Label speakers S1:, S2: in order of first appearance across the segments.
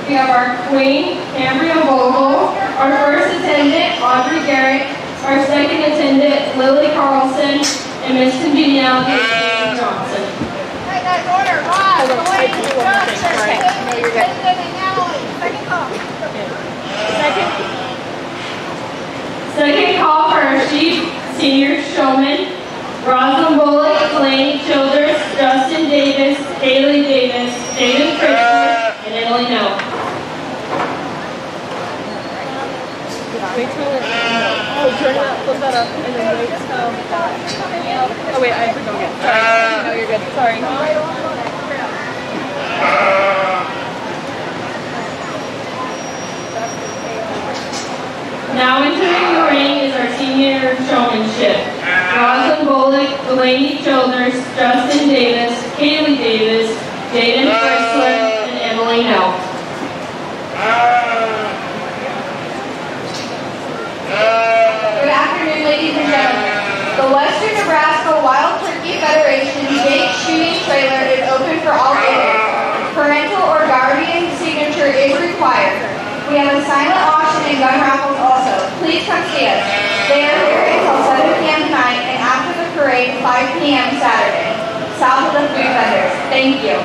S1: we have our Queen, Cambria Vogel, our first attendant, Audrey Garrett, our second attendant, Lily Carlson, and Miss Congeniality, Amy Johnson.
S2: Hey, that order, Ross, Elaine Johnson, attendant, and Natalie. Second call.
S1: Second call for our chief senior showman, Rosalind Bullock, Delaney Childers, Justin Davis, Haley Davis, Jaden Critchler, and Emily No.
S3: Wait till it. Oh, turn it up, flip that up, and then wait till. Oh, wait, I have to go again. Sorry. No, you're good. Sorry.
S1: Now entering the ring is our senior showmanship. Rosalind Bullock, Delaney Childers, Justin Davis, Kaylee Davis, Jaden Chrysler, and Emily No.
S4: Good afternoon, ladies and gentlemen. The Western Nebraska Wild Turkey Federation Gate Shooting Trailer is open for all ages. Parental or guardian signature is required. We have a silent auction and gun raffles also. Please come see us. They are here until 7 p.m. tonight and after the parade, 5 p.m. Saturday. South of the food vendors. Thank you.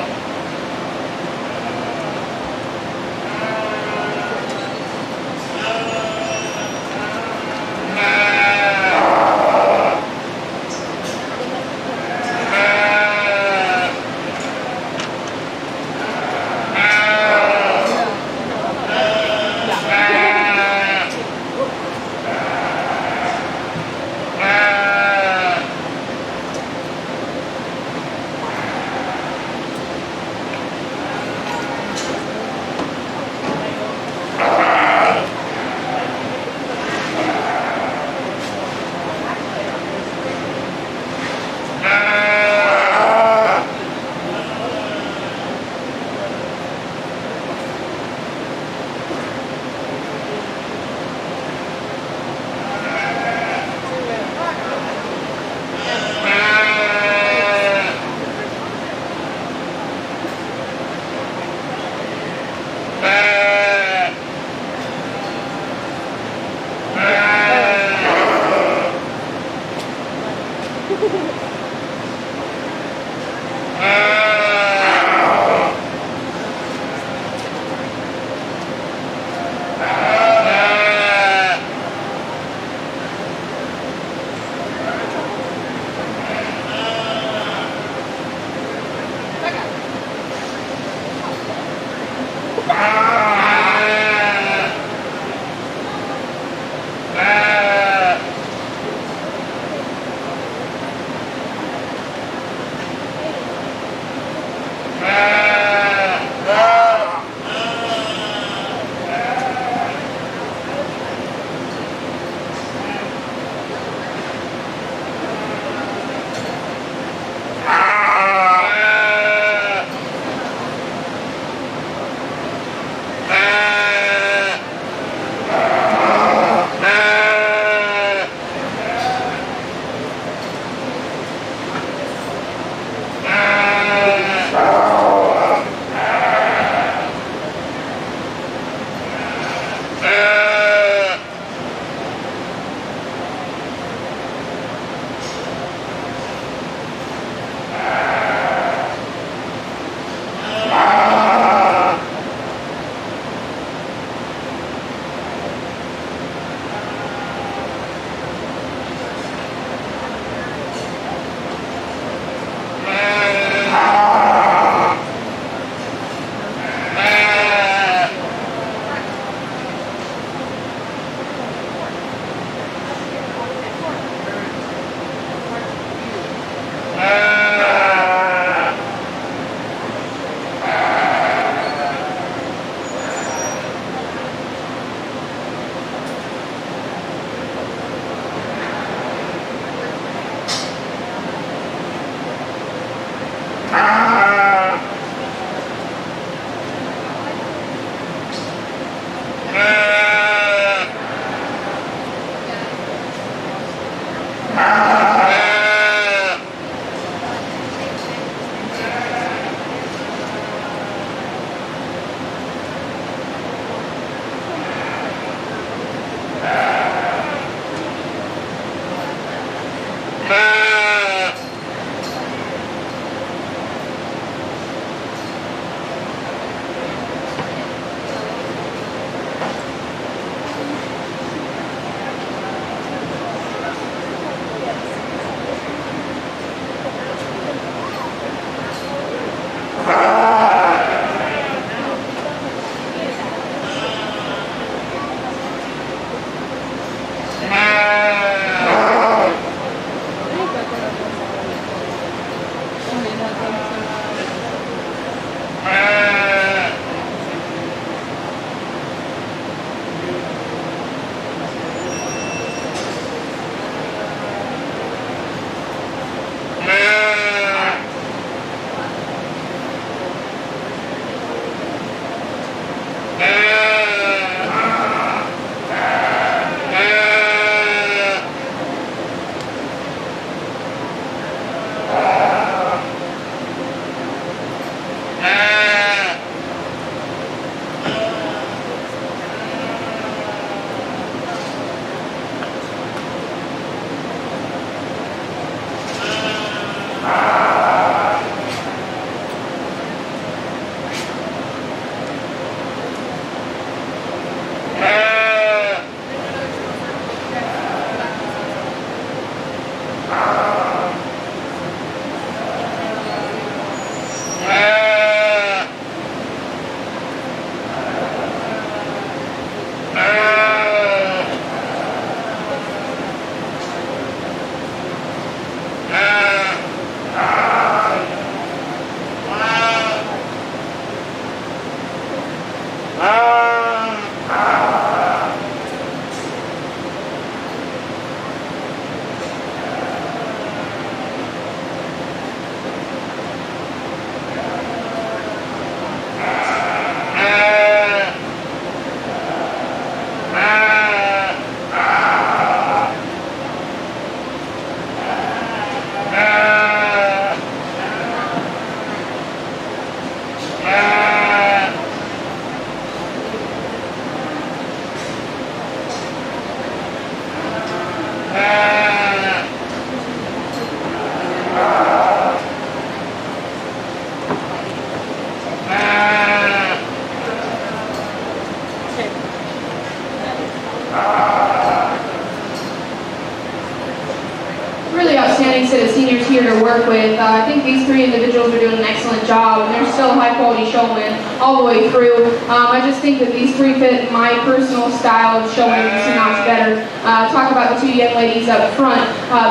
S4: Really outstanding set of seniors here to work with. I think these three individuals are doing an excellent job, and they're still high quality showmen all the way through. I just think that these three fit my personal style of showing just a notch better. Talk about the two young ladies up front.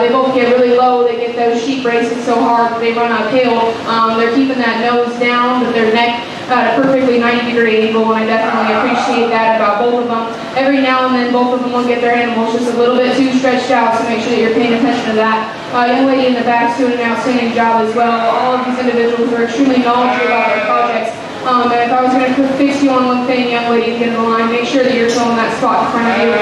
S4: They both get really low. They get those sheep braces so hard they run uphill. They're keeping that nose down with their neck at a perfectly 90-degree angle, and I definitely appreciate that about both of them. Every now and then, both of them will get their animals just a little bit too stretched out, so make sure that you're paying attention to that. Young lady in the back is doing an outstanding job as well. All of these individuals are extremely knowledgeable about their projects. And if I was going to fix you on one thing, young lady, get in the line, make sure that you're filling that spot in front of you.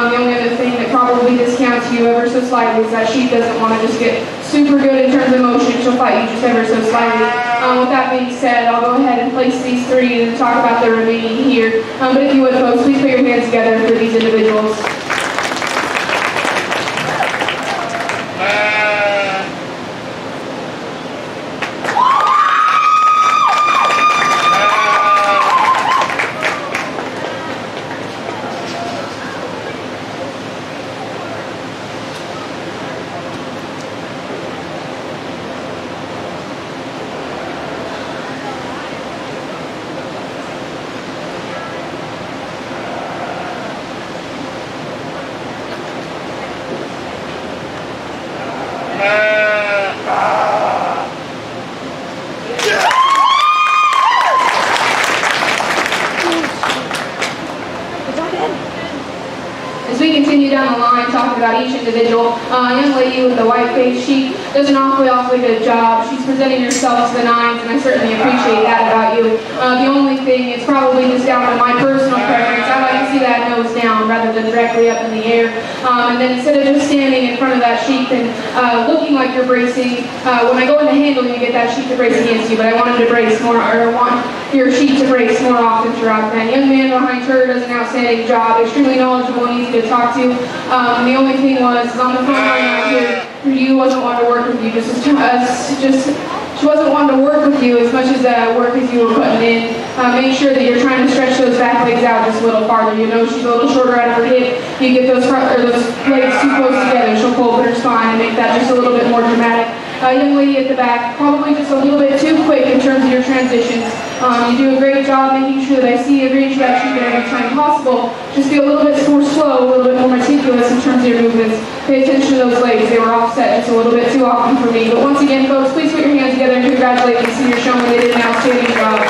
S4: The only other thing that probably discounts you ever so slightly is that she doesn't want to just get super good in terms of motion. She'll fight you just ever so slightly. With that being said, I'll go ahead and place these three and talk about the remaining here. But if you would, folks, please put your hands together for these individuals. As we continue down the line talking about each individual, a young lady with the white face, she does an awfully good job. She's presenting herself to the nines, and I certainly appreciate that about you. The only thing is probably just down to my personal preference. I like to see that nose down rather than directly up in the air. And then instead of just standing in front of that sheep and looking like you're bracing, when I go into handle, you get that sheep to brace against you, but I want him to brace more, or I want your sheep to brace more often throughout that. Young man behind her does an outstanding job, extremely knowledgeable and easy to talk to. The only thing was, on the front line out here, you wasn't wanting to work with you, she wasn't wanting to work with you as much as work as you were putting in. Make sure that you're trying to stretch those back legs out just a little farther. You know she's a little shorter out of her hip. You get those legs too close together, she'll pull up in her spine and make that just a little bit more dramatic. Young lady at the back, probably just a little bit too quick in terms of your transitions. You do a great job making sure that I see every introduction at every time possible. Just be a little bit more slow, a little bit more meticulous in terms of your movements. Pay attention to those legs. They were offset just a little bit too often for me. But once again, folks, please put your hands together and congratulate these senior showmen. They did an outstanding job.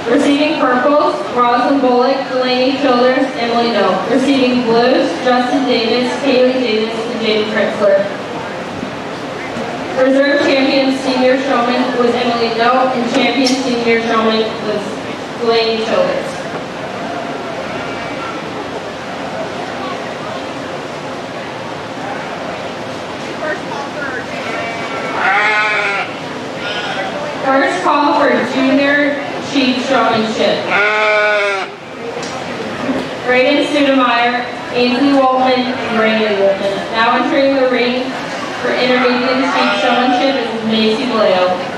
S1: Receiving purples, Rosalind Bullock, Delaney Childers, Emily No. Receiving blues, Justin Davis, Kaylee Davis, and Jaden Fritzler. Reserve champion senior showman was Emily No, and champion senior showman was Delaney Childers. First call for junior sheep showmanship. Braden Sudemeyer, Ainsley Wolfman, and Brandon Wolfman. Now entering the ring for intermediate sheep showmanship is Macy Bleo.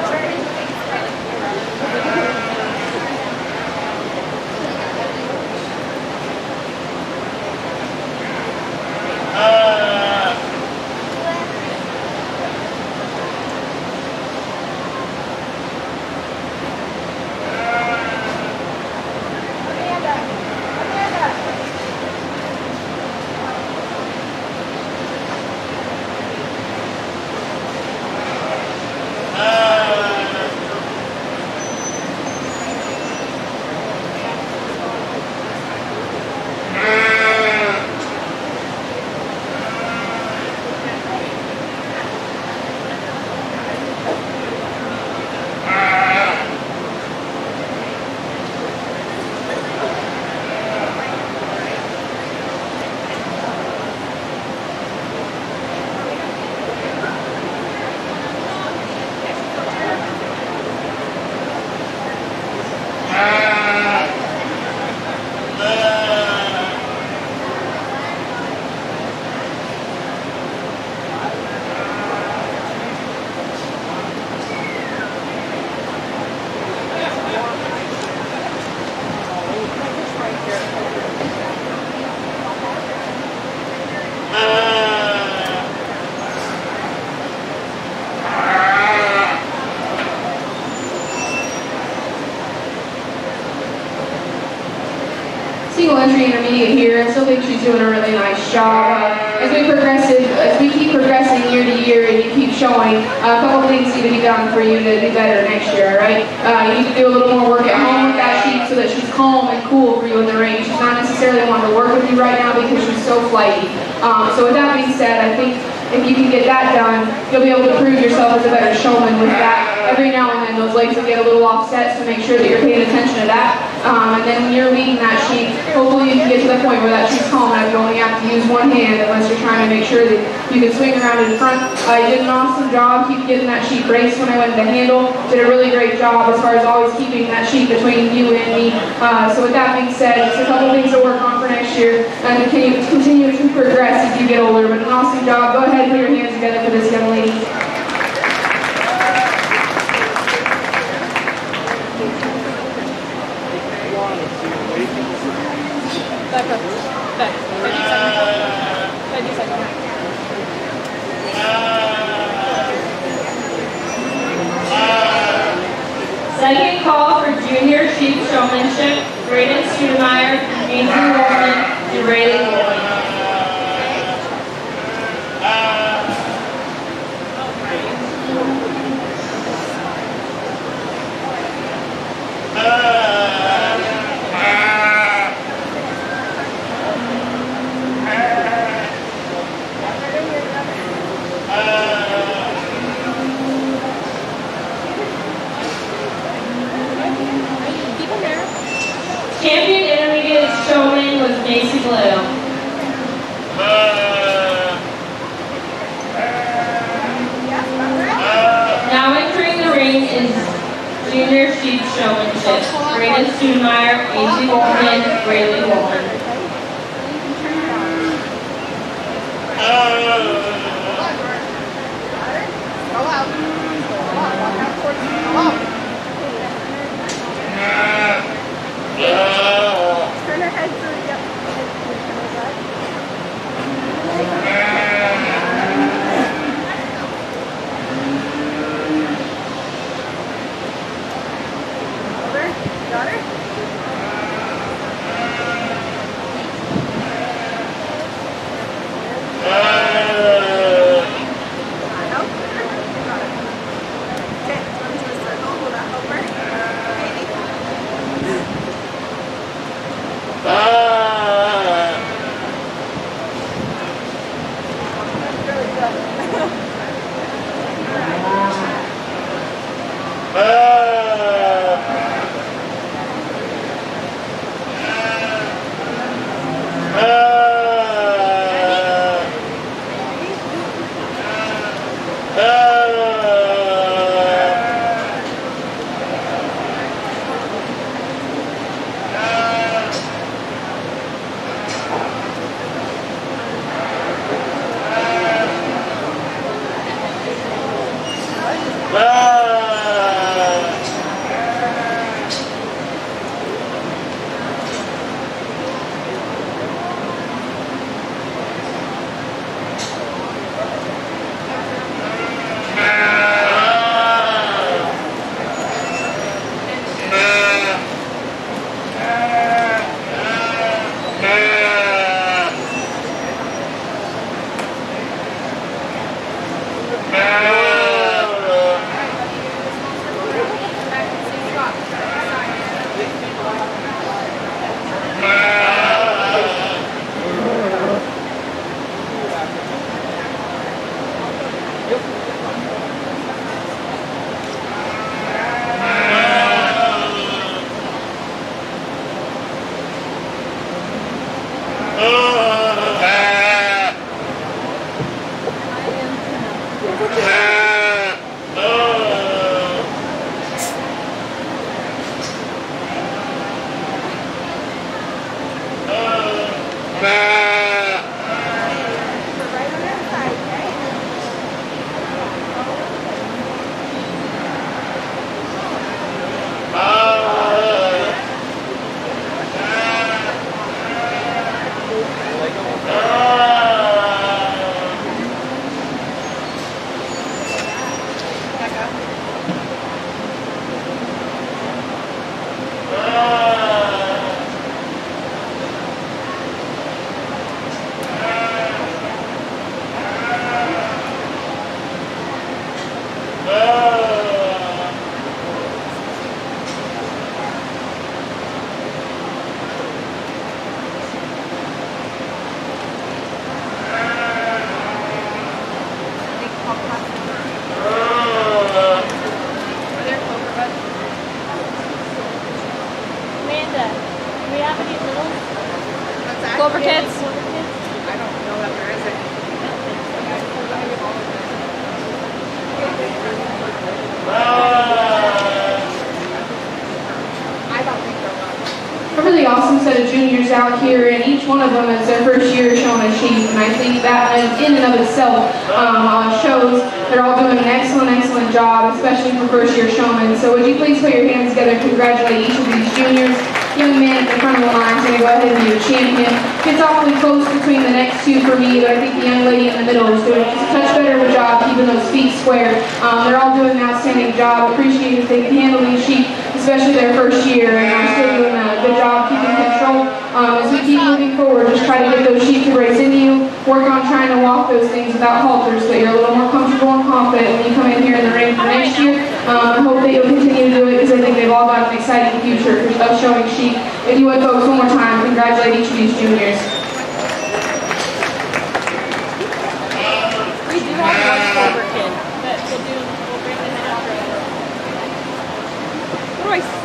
S4: elementary intermediate here. I still think she's doing a really nice job. As we keep progressing year to year and you keep showing, a couple things need to be done for you to do better next year, right? You need to do a little more work at home with that sheep so that she's calm and cool for you in the ring. She's not necessarily wanting to work with you right now because she's so flighty. So with that being said, I think if you can get that done, you'll be able to prove yourself as a better showman with that. Every now and then those legs will get a little offset, so make sure that you're paying attention to that. And then when you're leading that sheep, hopefully you can get to the point where that sheep's calm enough you only have to use one hand unless you're trying to make sure that you can swing around in front. You did an awesome job. Keep getting that sheep raced when I went to handle. Did a really great job as far as always keeping that sheep between you and me. So with that being said, just a couple things to work on for next year and continue to progress as you get older. But an awesome job. Go ahead and put your hands together for this young lady.
S3: Back up. Back. 30 seconds. 30 seconds.
S1: Second call for junior sheep showmanship, Braden Studemeyer, Andrew Wolman, and Rayleigh Wolman. Champion intermediate showman was Macy Blue. Now entering the ring is junior sheep showmanship, Braden Studemeyer, Angie Wolman, Rayleigh Wolman.
S2: Go out. Walk out towards me. Go out. Turn her head so you Over. Got her?
S3: Clover Kids?
S2: I don't know that there is any. I don't think there was.
S5: A really awesome set of juniors out here, and each one of them is their first year showing a sheep, and I think that in and of itself shows they're all doing an excellent job, especially for first year showmen. So would you please put your hands together and congratulate each of these juniors. Young man at the front of the line is going to go ahead and be a champion. It's awfully close between the next two for me, but I think the young lady in the middle is doing just a touch better of a job keeping those feet square. They're all doing an outstanding job. Appreciate that they can handle these sheep, especially their first year, and are still doing a good job keeping control. As we keep moving forward, just try to get those sheep to race into you. Work on trying to walk those things without halters so that you're a little more comfortable and confident when you come in here in the ring for next year. I hope that you'll continue to do it because I think they've all got an exciting future of showing sheep. If you would, folks, one more time, congratulate each of these juniors.
S3: We do have one Clover Kid that will do. We'll bring them in after. What do I say?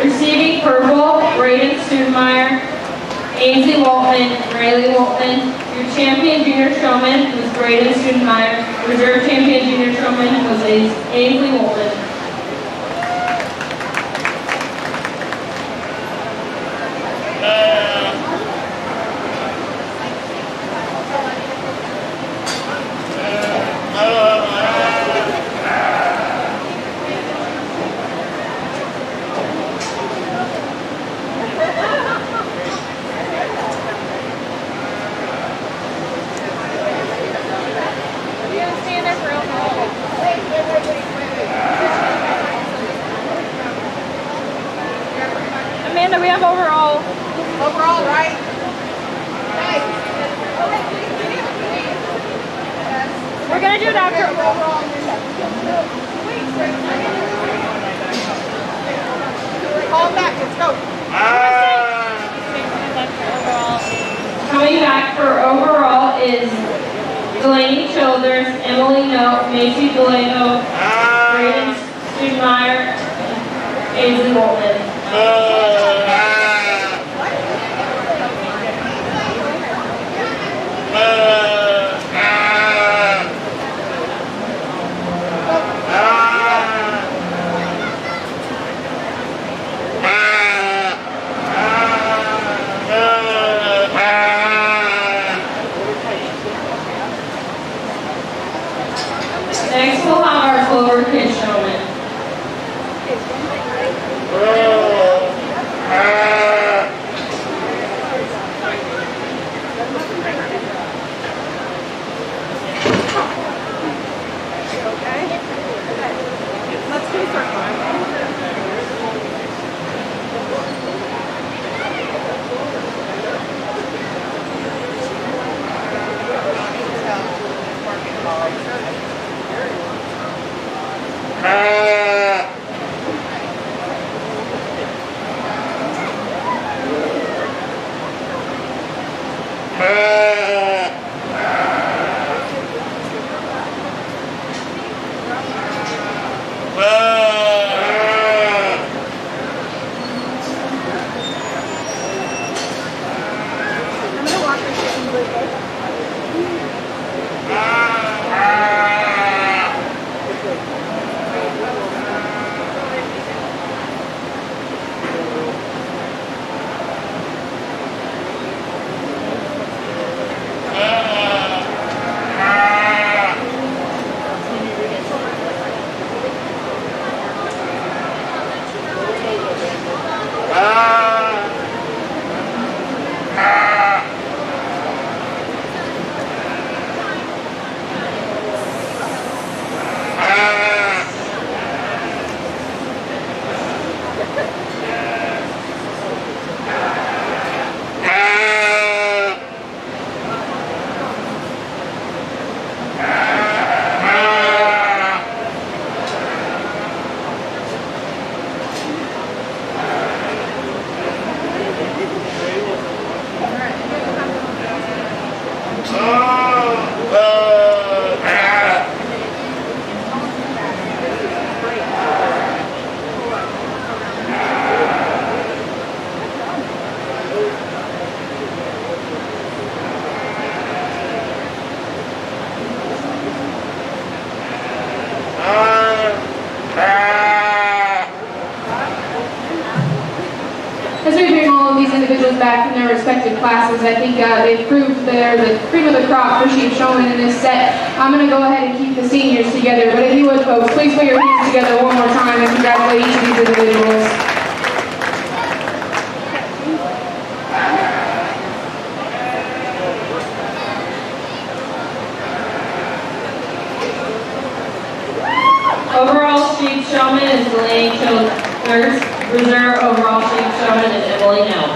S1: Receiving purple, Braden Studemeyer, Ainsley Waltman, Rayleigh Waltman. Your champion junior showman was Braden Studemeyer. Reserve champion junior showman was Ainsley Waltman.
S3: You gotta stand there for overall. Amanda, we have overall.
S2: Overall, right?
S3: We're gonna do it after.
S2: Call him back. Let's go.
S1: Coming back for overall is Delaney Childers, Emily Note, Macy Delano, Braden Studemeyer, Ainsley Waltman. Next we'll have our Clover Kid showman.
S5: as we bring all of these individuals back from their respective classes, I think they've proved they're the cream of the crop for Chief Showman in this set. I'm going to go ahead and keep the seniors together, but if you would, folks, please put your hands together one more time and congratulate each of these individuals.
S1: Overall Chief Showman is Delaney Childers. Reserve overall Chief Showman is Emily Nell.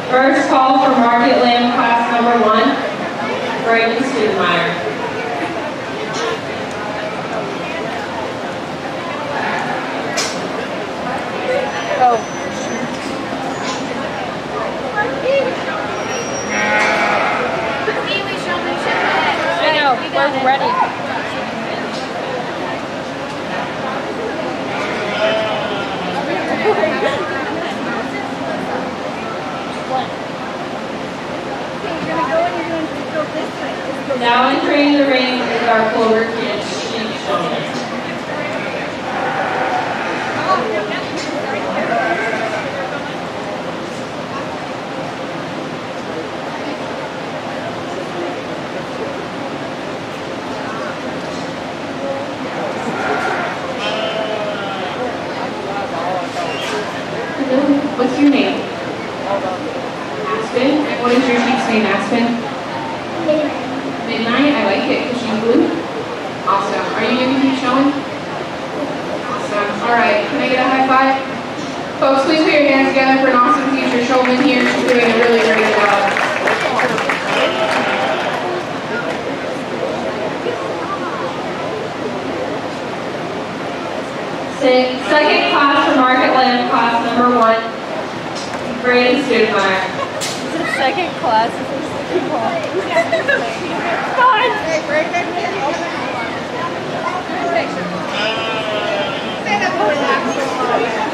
S1: First call for Market Lamb class number 1, Brayden Studemeyer.
S3: Oh. I know, we're ready.
S1: Now entering the ring is our Clover Kid, Chief Showman.
S5: What's your name? Aspen. And what is your chief's name, Aspen? Midnight. I like it because she's blue. Awesome. Are you going to keep showing? Awesome. All right. Can I get a high five? Folks, please put your hands together for an awesome future showman here. She's doing a really great job.
S1: Second class for Market Lamb class number 1, Brayden Studemeyer.
S3: Is it second class? Is it second class? Fine.
S2: Hey, break that here. Stand up and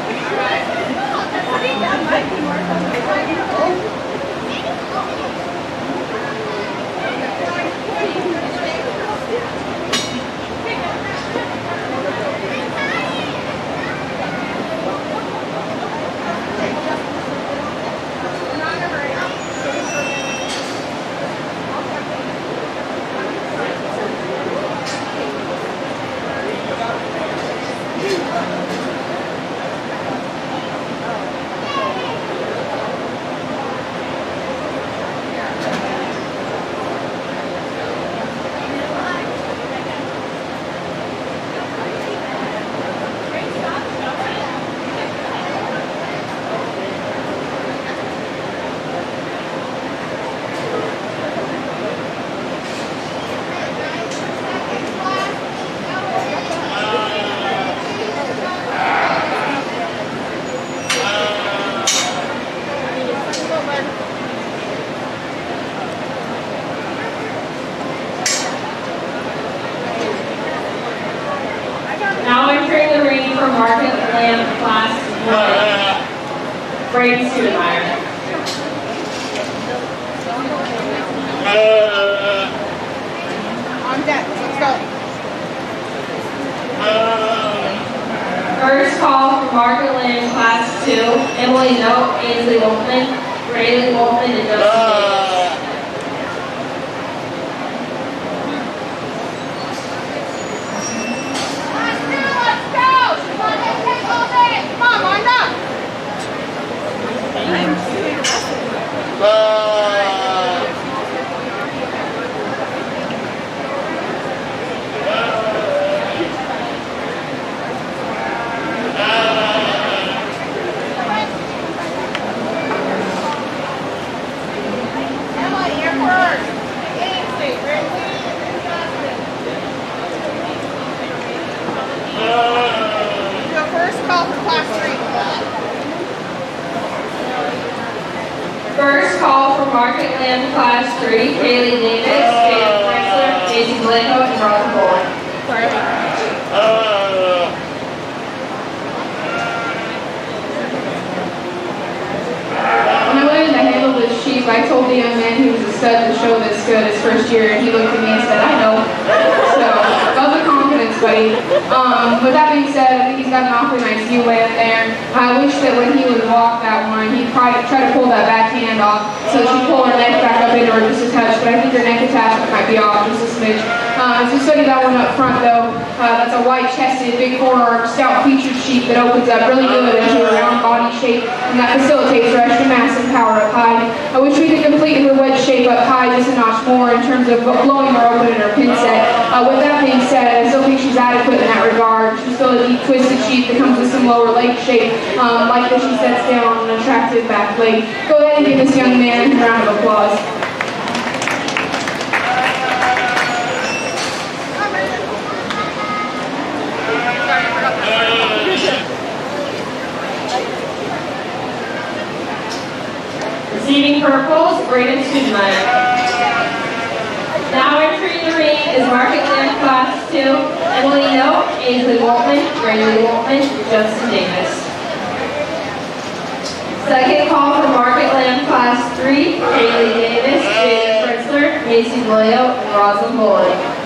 S1: Now entering the ring for Market Lamb class 1, Brayden Studemeyer.
S2: on deck. Let's go.
S1: First call for Market Lamb class 2, Emily Note, Ainsley Wolfman, Rayleigh Wolfman, and Justin Davis.
S2: Let's go. Come on, let's take all day. Come on, line up. Emily, you're first. Ainsley, Ridley, and Justin. Do a first call for class 3.
S1: First call for Market Lamb class 3, Kaylee Davis, Jaden Drexler, Daisy Blanco, and Rosa Bowen.
S5: When I went in to handle this chief, I told the young man he was a stud to show this good his first year, and he looked at me and said, I know. So, above the confidence everybody. With that being said, I think he's got an awfully nice view way up there. I wish that when he would walk that one, he'd try to pull that backhand off so she'd pull her neck back up into her just a touch, but I think her neck attachment might be off just a smidge. As we study that one up front though, that's a white-chested, big forearm, stout featured sheep that opens up really good into her round body shape, and that facilitates her extra mass and power up high. I wish we could complete her wedge shape up high just a notch more in terms of blowing her open in her pin set. With that being said, I still think she's adequate in that regard. She's still a deep twisted sheep that comes with some lower leg shape, like that she sets down on an attractive back leg. Go ahead and give this young man a round of applause.
S1: Receiving purples, Braden Studmeyer. Now entering the ring is Market Land Class 2, Emily Noe, Ainsley Waltman, Brandon Waltman, Justin Davis. Second call for Market Land Class 3, Haley Davis, Jaden Fritzler, Macy Boyo, and Rosalind Bullock.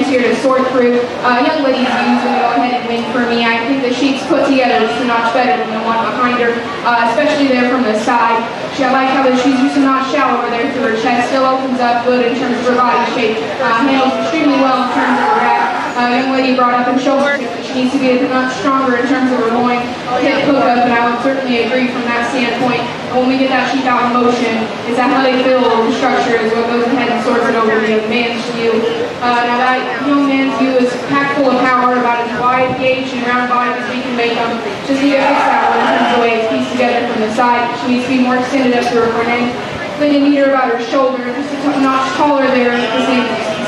S5: Here to sort through. Young lady's views going to go ahead and win for me. I think the sheep's put together just a notch better than the one behind her, especially there from the side. I like how she's just a notch shallower there through her chest. Still opens up good in terms of her body shape. Handles extremely well in terms of her back. Young lady brought up in shoulder that she needs to be a notch stronger in terms of her loin, hip hookup, and I would certainly agree from that standpoint. When we get that sheep out in motion, it's athletic build and structure is what goes ahead and sorts it over the young man's view. Now that young man's view is packed full of power, about as wide gauge and round body as we can make them. Just need to fix that one in terms of the way it's pieced together from the side. She needs to be more extended up to her front end. Then you need her about her shoulder, just a notch taller there at the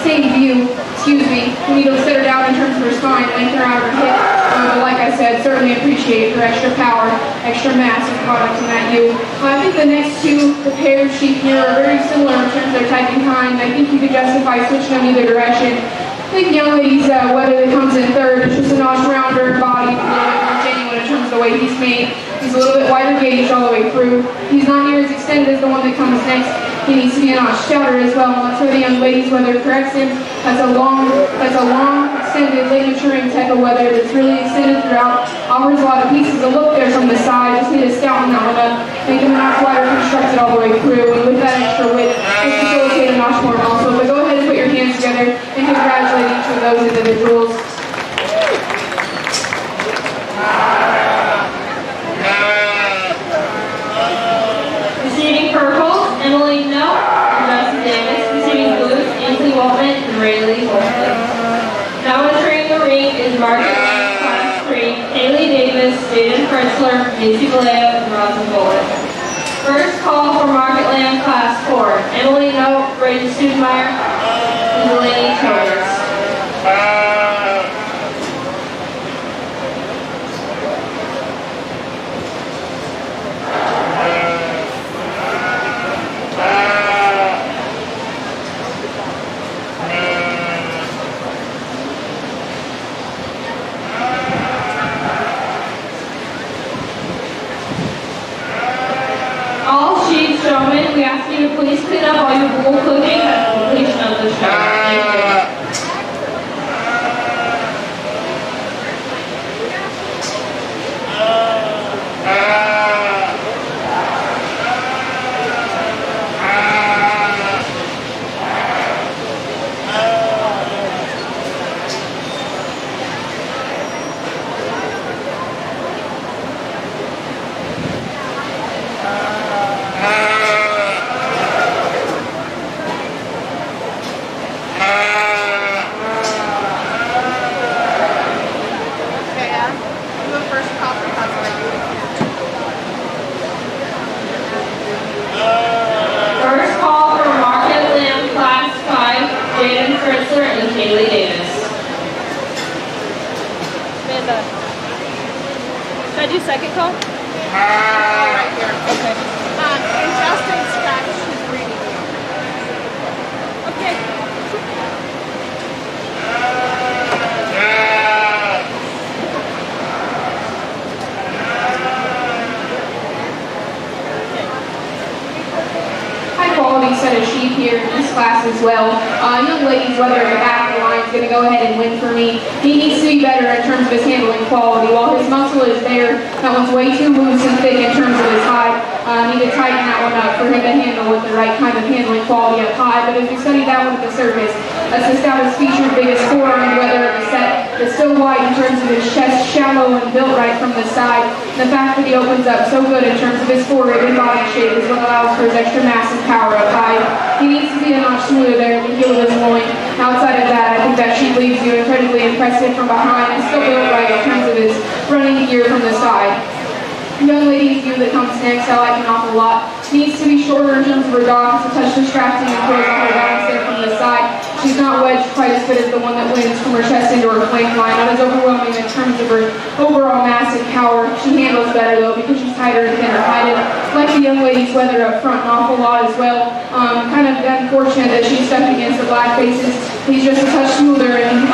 S5: same view. Excuse me. We need to sit her down in terms of her spine, lengthen her out of her hip. But like I said, certainly appreciate her extra power, extra mass and product in that view. I think the next two, the paired sheep here, are very similar in terms of their type and kind. I think you could justify switching them either direction. I think the young lady's whether it comes in third, it's just a notch rounder body, a little bit more genuine in terms of the way he's made. He's a little bit wider gauge all the way through. He's not near as extended as the one that comes next. He needs to be a notch stouter as well. And that's where the young lady's whether corrects him. That's a long, extended, late maturing type of weather that's really extended throughout. Offers a lot of pieces of look there from the side. Just need to stouten that one up, make them not quite constructed all the way through. And with that extra width, will facilitate a notch more also. But go ahead and put your hands together and congratulate each of those individuals.
S1: Receiving purple, Emily No and Justin Davis. Receiving blues, Ainsley Waltman and Rayleigh Wolfley. Now entering the ring is Margaret Lamb, Class 3, Haley Davis, Jaden Fritzler, Macy Vallejo, and Rosin Bullock. First call for Margaret Lamb, Class 4, Emily No, Brady Studemeyer, and Delaney Childers. All sheep showmen, we ask you to please clean up all your bull cooking at the completion of the show. Thank you.
S2: Okay, Adam. Do a first call for consolation.
S1: First call for Margaret Lamb, Class 5, Jaden Fritzler, and Haley Davis.
S3: Amanda. Should I do second call?
S2: Right here.
S3: Okay.
S2: In Justin's scratch, she's reading you.
S3: Okay.
S5: High quality set of sheep here in this class as well. Young ladies, whether in the back of the line, is going to go ahead and win for me. He needs to be better in terms of his handling quality. While his muscle is there, that one's way too loose and thick in terms of his height. Need to tighten that one up for him to handle with the right kind of handling quality up high. But if you study that one at the surface, that's the stoutest featured, biggest forearm weather of the set. It's still wide in terms of his chest, shallow and built right from the side. And the fact that he opens up so good in terms of his forehead and body shape is what allows for his extra mass and power up high. He needs to be a notch smoother there at the heel of his loin. Outside of that, I think that sheep leaves you incredibly impressive from behind and still built right in terms of his running gear from the side. Young lady's view that comes next, I like an awful lot. Needs to be shorter in terms of her dog. It's a touch distracting and throws off her balance there from the side. She's not wedged quite as good as the one that wins from her chest into her flank line. Not as overwhelming in terms of her overall mass and power. She handles better though because she's tighter and thinner heighted. Like the young lady's weather up front an awful lot as well. Kind of unfortunate that she's stuck against the black faces. He's just a touch smoother and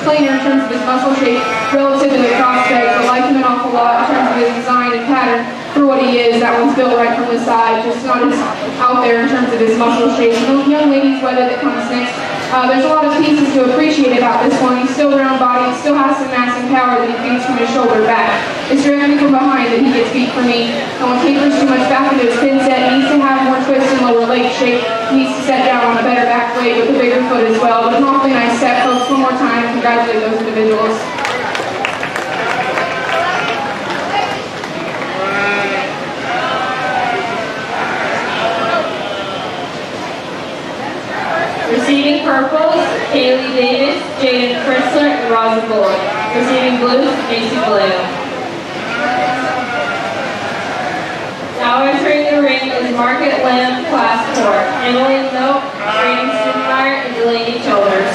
S5: plainer in terms of his muscle shape relative to the prospect. I like him an awful lot in terms of his design and pattern for what he is. That one's built right from the side, just not as out there in terms of his muscle shape. The young lady's weather that comes next. There's a lot of pieces to appreciate about this one. He's still round body, still has some mass and power that he feeds from his shoulder back. It's directly from behind that he gets beat for me. No one tapers too much back into his pin set. Needs to have more twist and lower leg shape. Needs to set down on a better back leg with a bigger foot as well. But an awfully nice set, folks. One more time. Congratulate those individuals.
S1: Receiving purples, Haley Davis, Jaden Fritzler, and Rosin Bullock. Receiving blues, Macy Vallejo. Now entering the ring is Margaret Lamb, Class 4, Emily No, Brady Studemeyer, and Delaney Childers.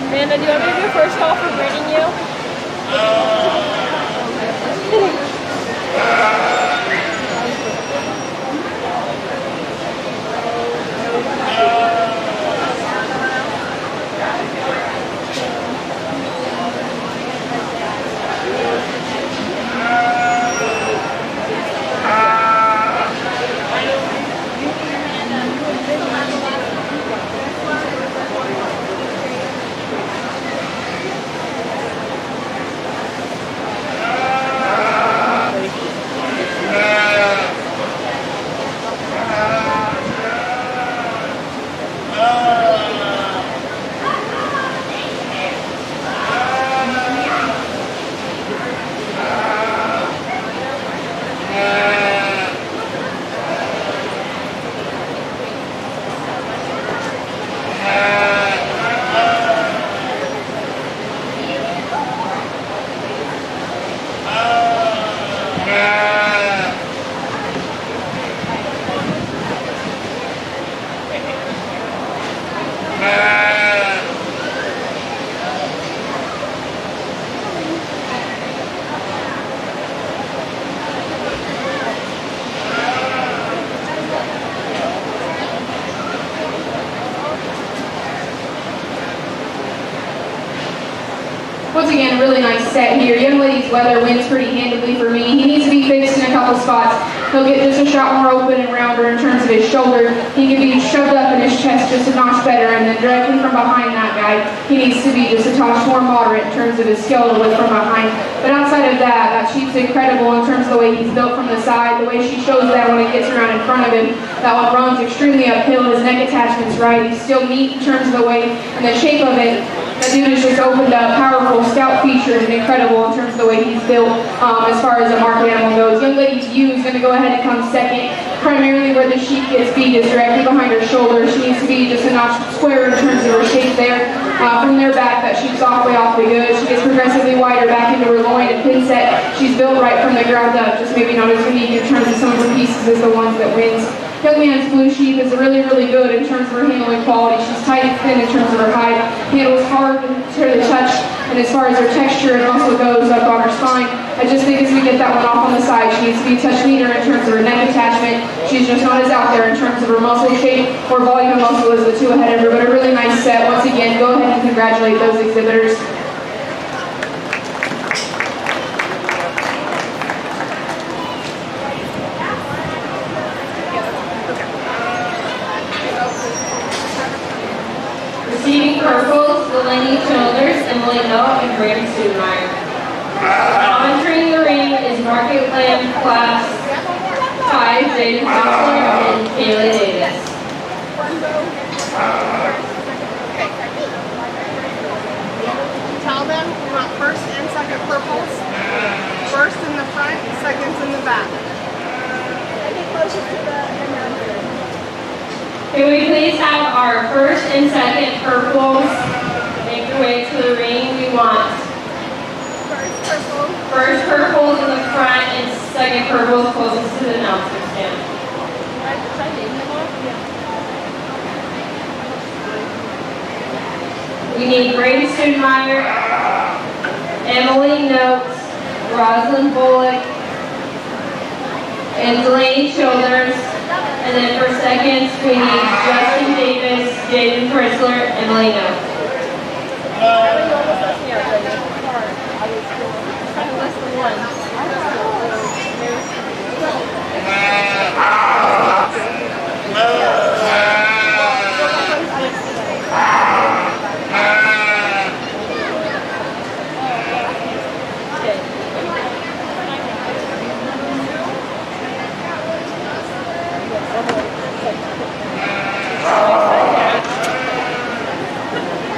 S3: Amanda, do you want me to do a first call for breeding you?
S5: once again, a really nice set here. Young lady's weather wins pretty handily for me. He needs to be fixed in a couple spots. He'll get just a shot more open and rounder in terms of his shoulder. He can be shoved up in his chest just a notch better, and then directly from behind that guy, he needs to be just a touch more moderate in terms of his skeletal width from behind. But outside of that, that sheep's incredible in terms of the way he's built from the side, the way she shows that when it gets around in front of him. That one runs extremely uphill. His neck attachment's right. He's still neat in terms of the weight and the shape of it. That dude has just opened up powerful scout features and incredible in terms of the way he's built as far as a market animal goes. Young lady's ewe is going to go ahead and come second. Primarily where the sheep gets beat is directly behind her shoulder. She needs to be just a notch squarer in terms of her shape there. From their back, that sheep's awfully good. She gets progressively wider back into her loin and pin set. She's built right from the ground up, just maybe not as unique in terms of some of her pieces as the ones that wins. Young man's blue sheep is really good in terms of her handling quality. She's tight and thin in terms of her hide. Handles hard to the touch, and as far as her texture, it also goes up on her spine. I just think as we get that one off on the side, she needs to be a touch neater in terms of her neck attachment. She's just not as out there in terms of her muscle shape or volume of muscle as the two ahead of her, but a really nice set. Once again, go ahead and congratulate those exhibitors.
S1: Receiving purples, Delaney Childers, Emily Noah, and Graham Studemeyer. Entering the ring is Market Lamb Class 5, Jaden Hostler and Kaylee Davis.
S2: Tell them we want first and second purples. First in the front, seconds in the back.
S1: Can we please have our first and second purples make their way to the ring? We want first purples in the front and second purples closest to the announcer stand. We need Brady Studemeyer, Emily Notes, Rosalind Bullock, and Delaney Childers. And then for seconds, we need Justin Davis, Jaden Chrysler, and Emily Notes.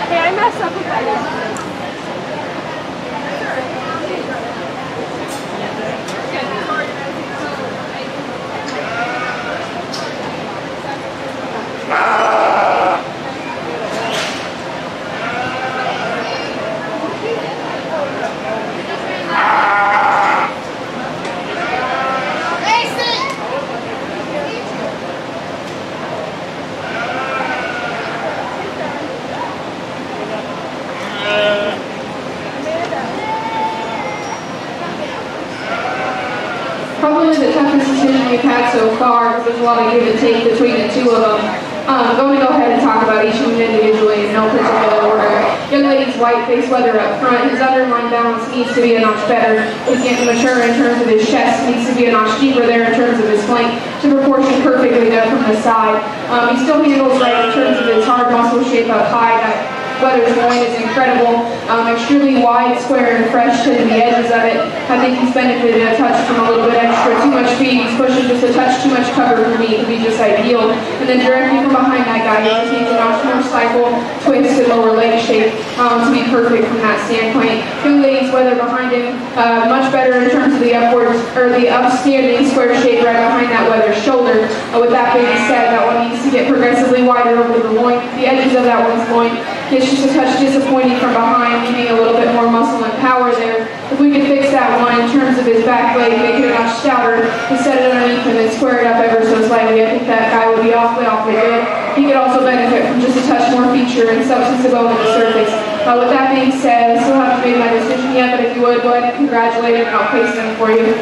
S3: Hey, I messed up with that.
S5: Probably the toughest decision we've had so far, because there's a lot of give and take between the two of them. I'm going to go ahead and talk about each of them individually in no particular order. Young lady's white face weather up front. His underline balance needs to be a notch better. He's getting mature in terms of his chest. Needs to be a notch deeper there in terms of his flank to proportion perfectly there from the side. He still handles right in terms of his hard muscle shape up high. That weather's loin is incredible. Extremely wide, square, and fresh to the edges of it. I think he's benefited a touch from a little bit extra. Too much speed. He's pushing just a touch too much cover for me to be just ideal. And then directly from behind that guy, he just needs a notch more cycle, twist, and lower leg shape to be perfect from that standpoint. Young lady's weather behind him, much better in terms of the upwards, or the upstanding square shape right behind that weather shoulder. With that being said, that one needs to get progressively wider over the loin, the edges of that one's loin. It's just a touch disappointing from behind, needing a little bit more muscle and power there. If we could fix that one in terms of his back leg, make it a notch stouter, and set it underneath him and square it up ever so slightly, I think that guy would be awfully good. He could also benefit from just a touch more feature and substance of bone on the surface. With that being said, I still haven't made my decision yet, but if you would, go ahead and congratulate him and I'll place them for you.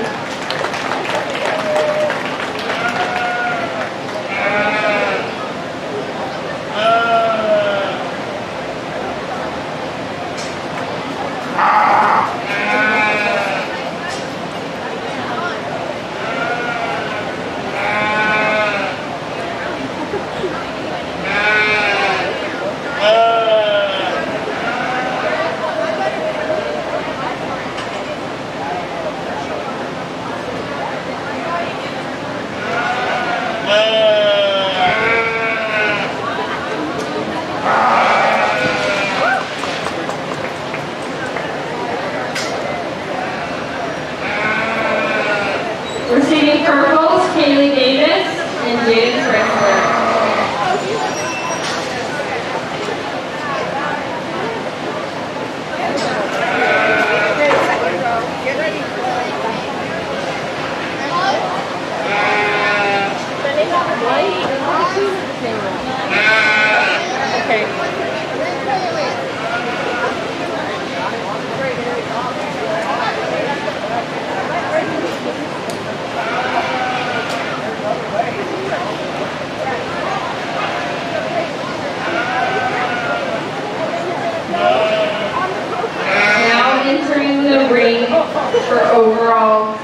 S1: for overall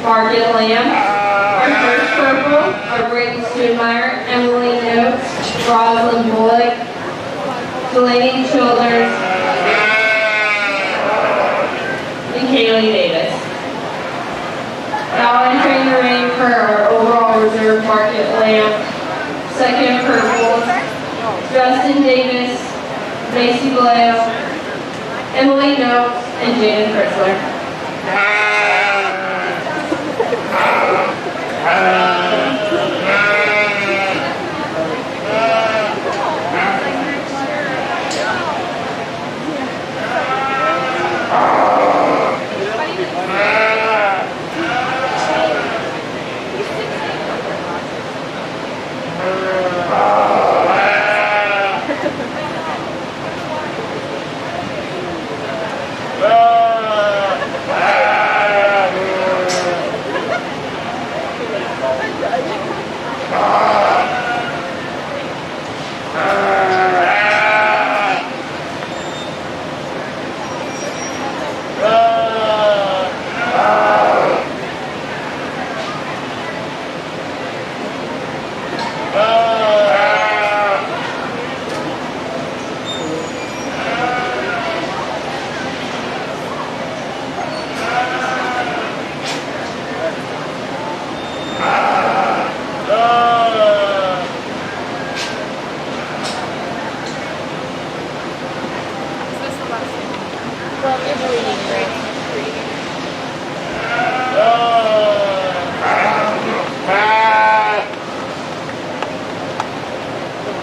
S1: market lamb. Our first purple are Brayden Stoudemire, Emily Noakes, Rosalind Bullock, Delaney Childers, and Kaylee Davis. Now entering the ring for our overall reserve market lamb. Second purple, Justin Davis, Macy Vallejo, Emily Noakes, and Jaden Fritzler.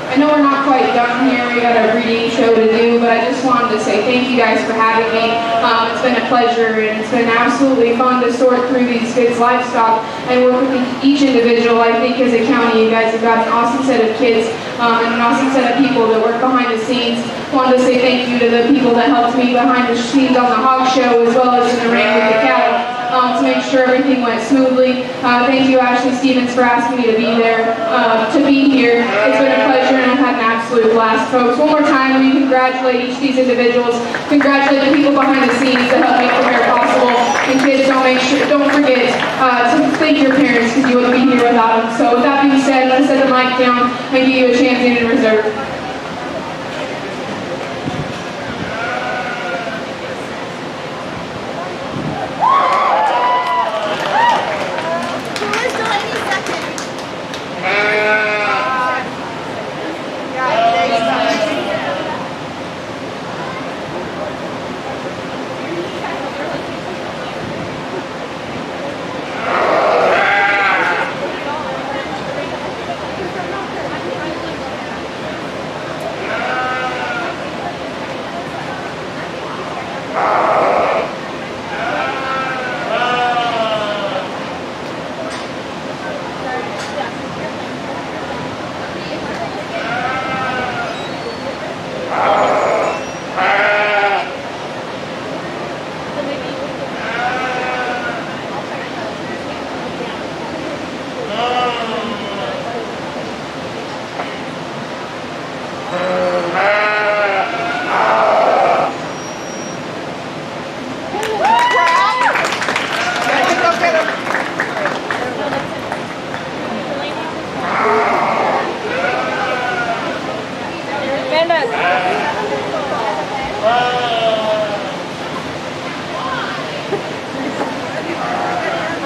S5: I know we're not quite done here, we got a breeding show to do, but I just wanted to say thank you guys for having me. It's been a pleasure, and it's been absolutely fun to sort through these kids' livestock and work with each individual. I think as a county, you guys have got an awesome set of kids and an awesome set of people that work behind the scenes. Wanted to say thank you to the people that helped me behind the scenes on the hog show, as well as in the ring with the cattle, to make sure everything went smoothly. Thank you, Ashley Stevens, for asking me to be there, to be here. It's been a pleasure, and I've had an absolute blast, folks. One more time, we congratulate each of these individuals. Congratulate the people behind the scenes that helped make the fair possible. And kids, don't forget to thank your parents, because you wouldn't be here without them. So with that being said, let's set the mic down and give you a champion in reserve.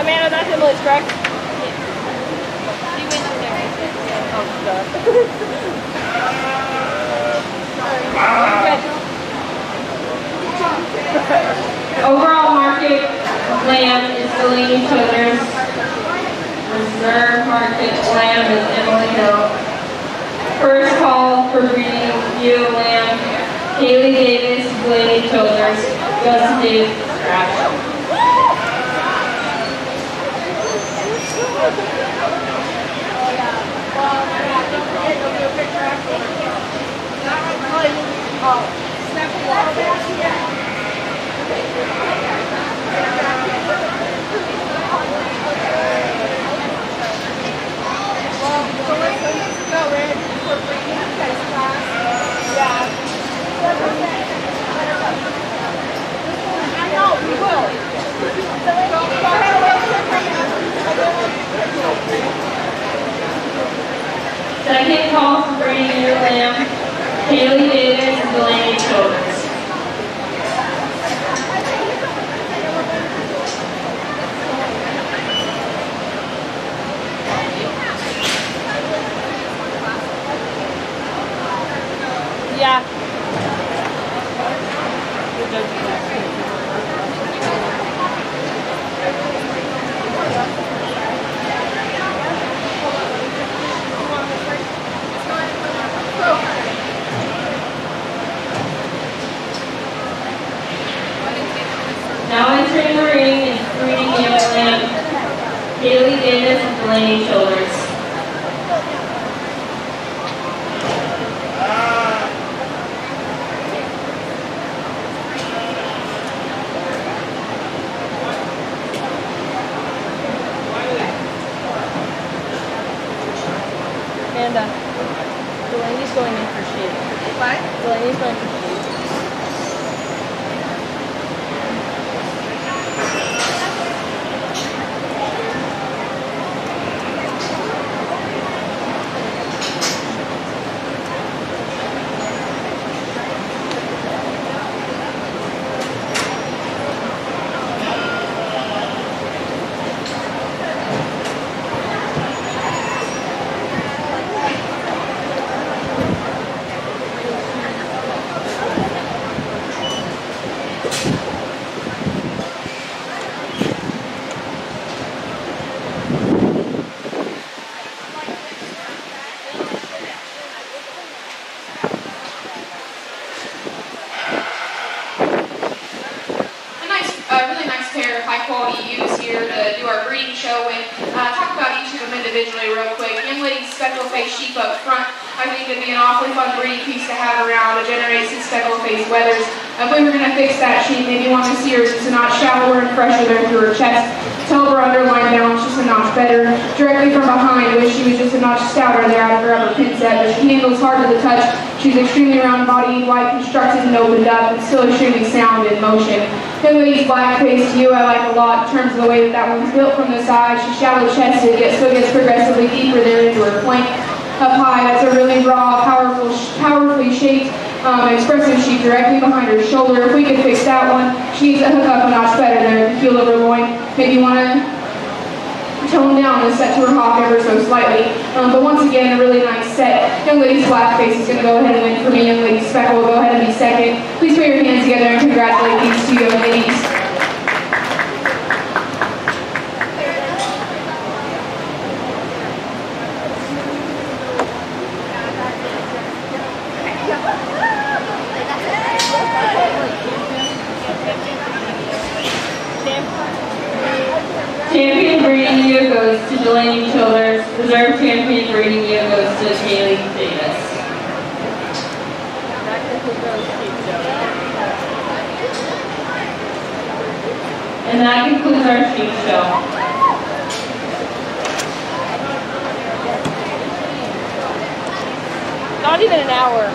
S3: Amanda, that's Emily's, correct?
S1: Overall market lamb is Delaney Childers. Reserve market lamb is Emily Hill. First call for breeding ewe lamb, Kaylee Davis, Delaney Childers, Justin Davis, Scratch.
S2: I know, we will.
S1: Kaylee Davis and Delaney Childers.
S3: Yeah.
S1: Now entering the ring is Reading Yamaland, Kaylee Davis and Delaney Childers.
S3: Amanda. Delaney's going in for sheep.
S2: What?
S3: Delaney's going for sheep.
S5: Really nice pair of high-quality ewes here to do our breeding show with. Talk about each of them individually real quick. Young lady's speckled-faced sheep up front. I think it'd be an awfully fun breeding piece to have around to generate some speckled-faced wethers. If we were going to fix that sheep, maybe want to see her just a notch shallower and fresher there through her chest. Tell her underline balance just a notch better. Directly from behind, wish she was just a notch stouter there out of her upper pin set, but she handles hard to the touch. She's extremely round-bodied, white constructed and opened up, and still extremely sound in motion. Young lady's black-faced ewe I like a lot in terms of the way that one's built from the side. She's shallow-chested, yet still gets progressively deeper there into her flank. Up high, that's a really raw, powerfully shaped, expressive sheep directly behind her shoulder. If we could fix that one, she needs to hook up a notch better there at the heel of her loin. Maybe want to tone down the set to her hock ever so slightly. But once again, a really nice set. Young lady's black face is going to go ahead and win for me. Young lady's speckle will go ahead and be second. Please put your hands together and congratulate these two young ladies.
S1: Champion breeding ewe goes to Delaney Childers. Reserve champion breeding ewe goes to Kaylee Davis.
S3: That concludes our sheep show.
S1: And that concludes our sheep show.
S3: Not even an hour.